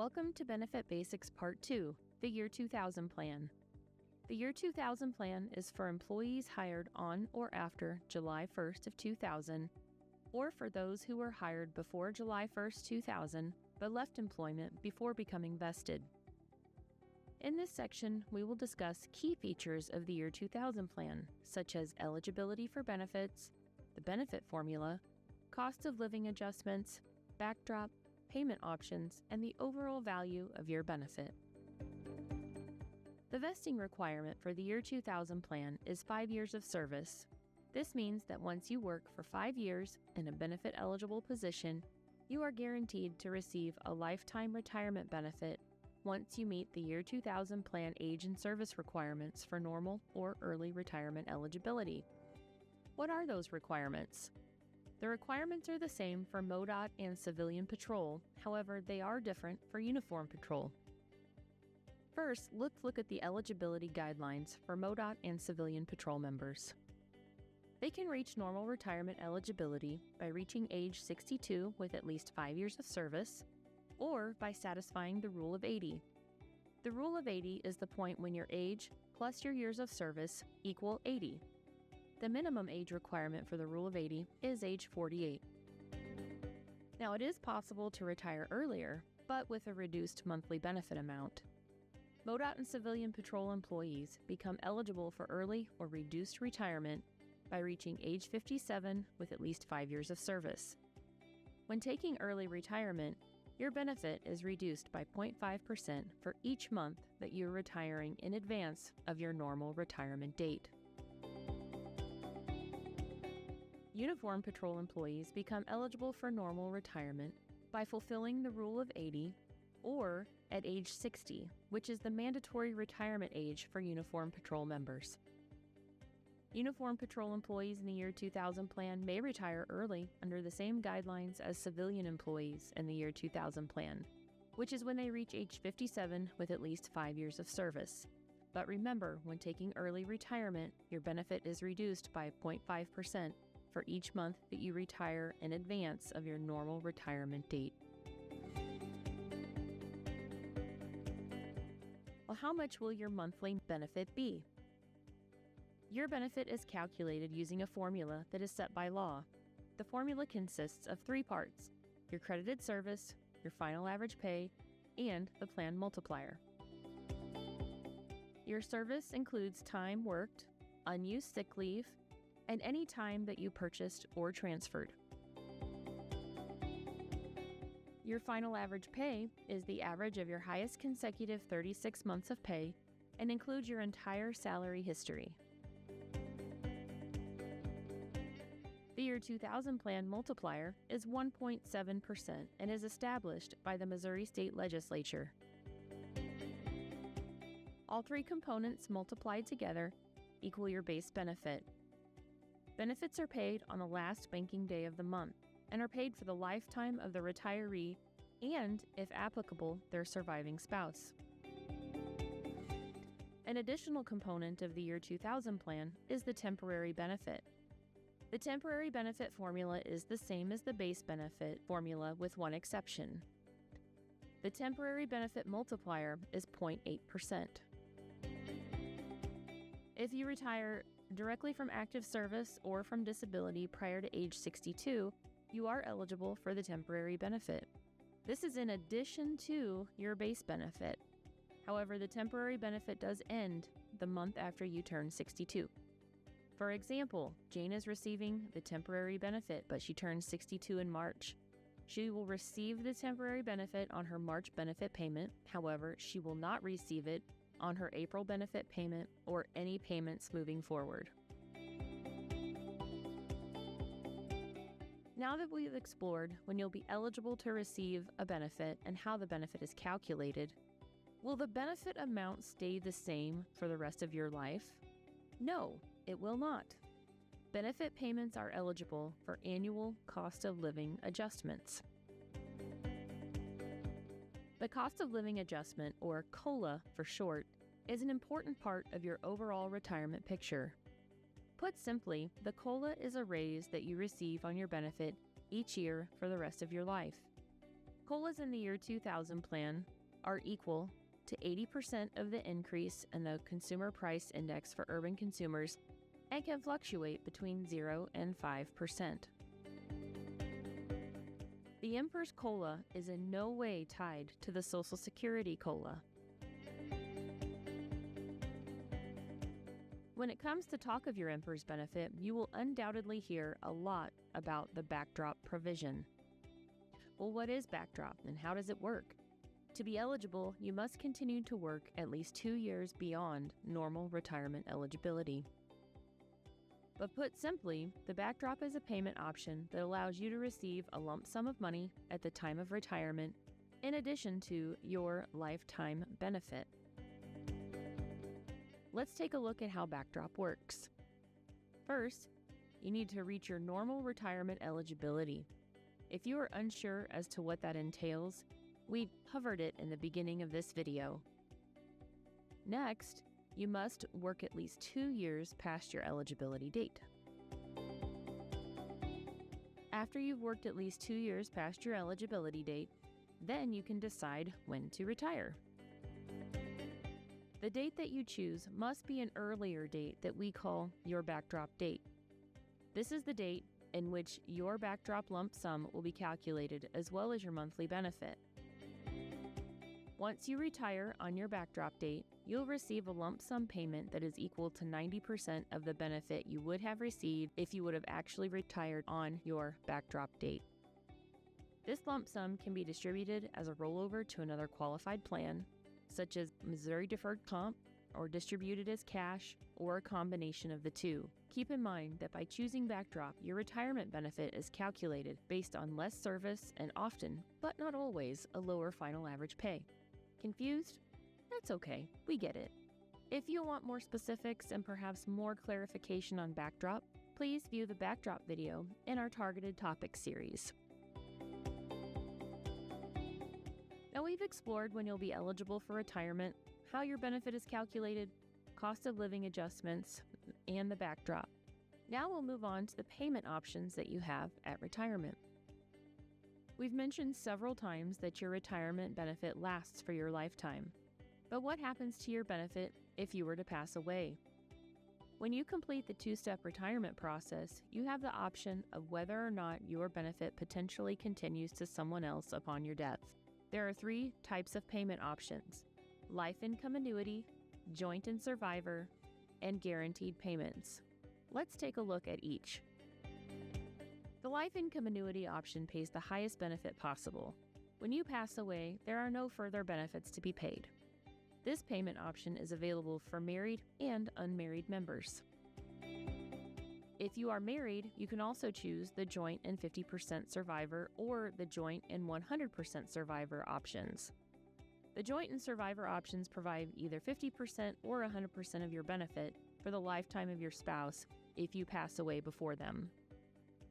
Welcome to Benefit Basics Part 2, the Year 2000 Plan. The Year 2000 Plan is for employees hired on or after July 1st of 2000, or for those who were hired before July 1st, 2000, but left employment before becoming vested. In this section, we will discuss key features of the Year 2000 Plan, such as eligibility for benefits, the benefit formula, cost of living adjustments, backdrop, payment options, and the overall value of your benefit. The vesting requirement for the Year 2000 Plan is 5 years of service. This means that once you work for 5 years in a benefit-eligible position, you are guaranteed to receive a lifetime retirement benefit once you meet the Year 2000 Plan age and service requirements for normal or early retirement eligibility. What are those requirements? The requirements are the same for MODOT and civilian patrol, however, they are different for uniform patrol. First, let's look at the eligibility guidelines for MODOT and civilian patrol members. They can reach normal retirement eligibility by reaching age 62 with at least 5 years of service, or by satisfying the Rule of 80. The Rule of 80 is the point when your age plus your years of service equal 80. The minimum age requirement for the Rule of 80 is age 48. Now, it is possible to retire earlier, but with a reduced monthly benefit amount. MODOT and civilian patrol employees become eligible for early or reduced retirement by reaching age 57 with at least 5 years of service. When taking early retirement, your benefit is reduced by 0.5% for each month that you're retiring in advance of your normal retirement date. Uniform patrol employees become eligible for normal retirement by fulfilling the Rule of 80 or at age 60, which is the mandatory retirement age for uniform patrol members. Uniform patrol employees in the Year 2000 Plan may retire early under the same guidelines as civilian employees in the Year 2000 Plan, which is when they reach age 57 with at least 5 years of service. But remember, when taking early retirement, your benefit is reduced by 0.5% for each month that you retire in advance of your normal retirement date. Well, how much will your monthly benefit be? Your benefit is calculated using a formula that is set by law. The formula consists of 3 parts: your credited service, your final average pay, and the plan multiplier. Your service includes time worked, unused sick leave, and any time that you purchased or transferred. Your final average pay is the average of your highest consecutive 36 months of pay and includes your entire salary history. The Year 2000 Plan multiplier is 1.7% and is established by the Missouri State Legislature. All 3 components multiplied together equal your base benefit. Benefits are paid on the last banking day of the month and are paid for the lifetime of the retiree and, if applicable, their surviving spouse. An additional component of the Year 2000 Plan is the temporary benefit. The temporary benefit formula is the same as the base benefit formula with one exception. The temporary benefit multiplier is 0.8%. If you retire directly from active service or from disability prior to age 62, you are eligible for the temporary benefit. This is in addition to your base benefit. However, the temporary benefit does end the month after you turn 62. For example, Jane is receiving the temporary benefit, but she turns 62 in March. She will receive the temporary benefit on her March benefit payment. However, she will not receive it on her April benefit payment or any payments moving forward. Now that we've explored when you'll be eligible to receive a benefit and how the benefit is calculated, will the benefit amount stay the same for the rest of your life? No, it will not. Benefit payments are eligible for annual cost of living adjustments. The cost of living adjustment, or COLA for short, is an important part of your overall retirement picture. Put simply, the COLA is a raise that you receive on your benefit each year for the rest of your life. COLAs in the year 2000 plan are equal to 80% of the increase in the Consumer Price Index for urban consumers and can fluctuate between 0 and 5%. The MPERS COLA is in no way tied to the Social Security COLA. When it comes to talk of your MPERS benefit, you will undoubtedly hear a lot about the backdrop provision. Well, what is backdrop and how does it work? To be eligible, you must continue to work at least 2 years beyond normal retirement eligibility. But put simply, the backdrop is a payment option that allows you to receive a lump sum of money at the time of retirement in addition to your lifetime benefit. Let's take a look at how backdrop works. First, you need to reach your normal retirement eligibility. If you are unsure as to what that entails, we covered it in the beginning of this video. Next, you must work at least 2 years past your eligibility date. After you've worked at least 2 years past your eligibility date, then you can decide when to retire. The date that you choose must be an earlier date that we call your backdrop date. This is the date in which your backdrop lump sum will be calculated as well as your monthly benefit. Once you retire on your backdrop date, you'll receive a lump sum payment that is equal to 90% of the benefit you would have received if you would have actually retired on your backdrop date. This lump sum can be distributed as a rollover to another qualified plan, such as Missouri Deferred Comp, or distributed as cash, or a combination of the two. Keep in mind that by choosing backdrop, your retirement benefit is calculated based on less service and often, but not always, a lower final average pay. Confused? That's okay, we get it. If you want more specifics and perhaps more clarification on backdrop, please view the backdrop video in our targeted topic series. Now we've explored when you'll be eligible for retirement, how your benefit is calculated, cost of living adjustments, and the backdrop. Now we'll move on to the payment options that you have at retirement. We've mentioned several times that your retirement benefit lasts for your lifetime. But what happens to your benefit if you were to pass away? When you complete the two-step retirement process, you have the option of whether or not your benefit potentially continues to someone else upon your death. There are 3 types of payment options: life income annuity, joint and survivor, and guaranteed payments. Let's take a look at each. The life income annuity option pays the highest benefit possible. When you pass away, there are no further benefits to be paid. This payment option is available for married and unmarried members. If you are married, you can also choose the joint and 50% survivor or the joint and 100% survivor options. The joint and survivor options provide either 50% or 100% of your benefit for the lifetime of your spouse if you pass away before them.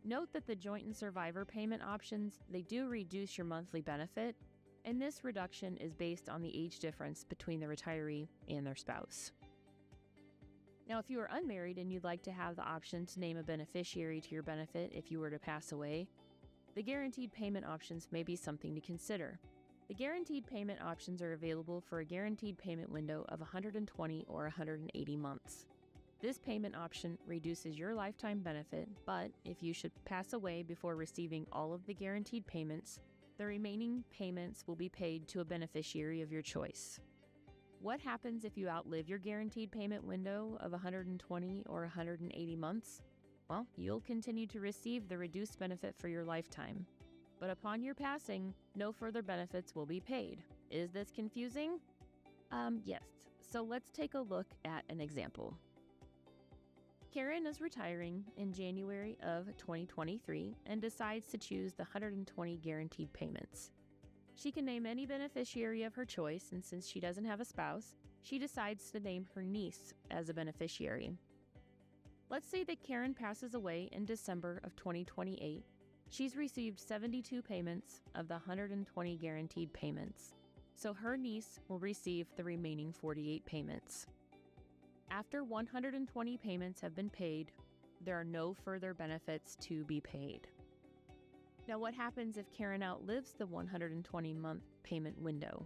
Note that the joint and survivor payment options, they do reduce your monthly benefit, and this reduction is based on the age difference between the retiree and their spouse. Now, if you are unmarried and you'd like to have the option to name a beneficiary to your benefit if you were to pass away, the guaranteed payment options may be something to consider. The guaranteed payment options are available for a guaranteed payment window of 120 or 180 months. This payment option reduces your lifetime benefit, but if you should pass away before receiving all of the guaranteed payments, the remaining payments will be paid to a beneficiary of your choice. What happens if you outlive your guaranteed payment window of 120 or 180 months? Well, you'll continue to receive the reduced benefit for your lifetime. But upon your passing, no further benefits will be paid. Is this confusing? Yes. So let's take a look at an example. Karen is retiring in January of 2023 and decides to choose the 120 guaranteed payments. She can name any beneficiary of her choice, and since she doesn't have a spouse, she decides to name her niece as a beneficiary. Let's say that Karen passes away in December of 2028. She's received 72 payments of the 120 guaranteed payments, so her niece will receive the remaining 48 payments. After 120 payments have been paid, there are no further benefits to be paid. Now, what happens if Karen outlives the 120-month payment window?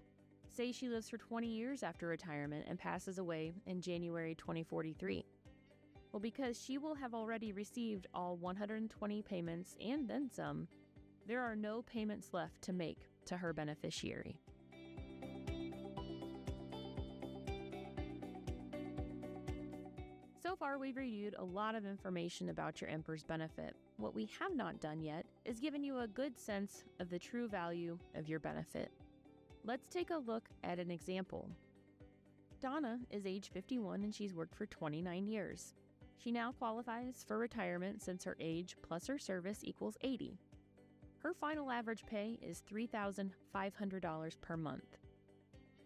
Say she lives for 20 years after retirement and passes away in January 2043. Well, because she will have already received all 120 payments and then some, there are no payments left to make to her beneficiary. So far, we've reviewed a lot of information about your MPERS benefit. What we have not done yet is given you a good sense of the true value of your benefit. Let's take a look at an example. Donna is age 51 and she's worked for 29 years. She now qualifies for retirement since her age plus her service equals 80. Her final average pay is $3,500 per month.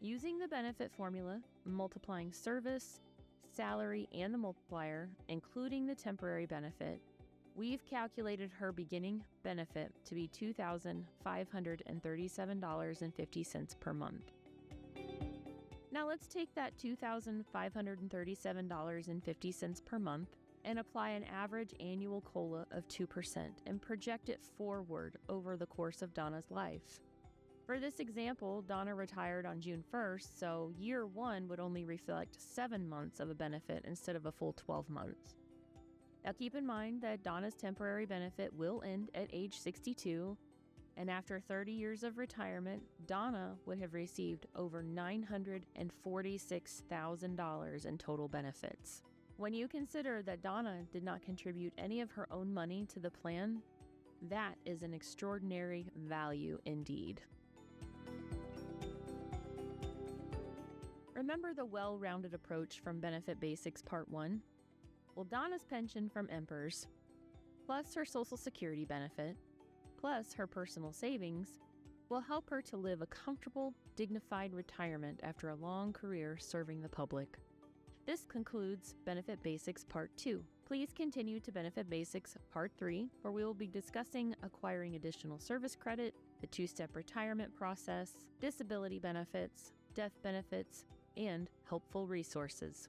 Using the benefit formula, multiplying service, salary, and the multiplier, including the temporary benefit, we've calculated her beginning benefit to be $2,537.50 per month. Now let's take that $2,537.50 per month and apply an average annual COLA of 2% and project it forward over the course of Donna's life. For this example, Donna retired on June 1st, so year 1 would only reflect 7 months of a benefit instead of a full 12 months. Now keep in mind that Donna's temporary benefit will end at age 62, and after 30 years of retirement, Donna would have received over $946,000 in total benefits. When you consider that Donna did not contribute any of her own money to the plan, that is an extraordinary value indeed. Remember the well-rounded approach from Benefit Basics Part 1? Well, Donna's pension from MPERS, plus her Social Security benefit, plus her personal savings, will help her to live a comfortable, dignified retirement after a long career serving the public. This concludes Benefit Basics Part 2. Please continue to Benefit Basics Part 3, where we will be discussing acquiring additional service credit, the two-step retirement process, disability benefits, death benefits, and helpful resources.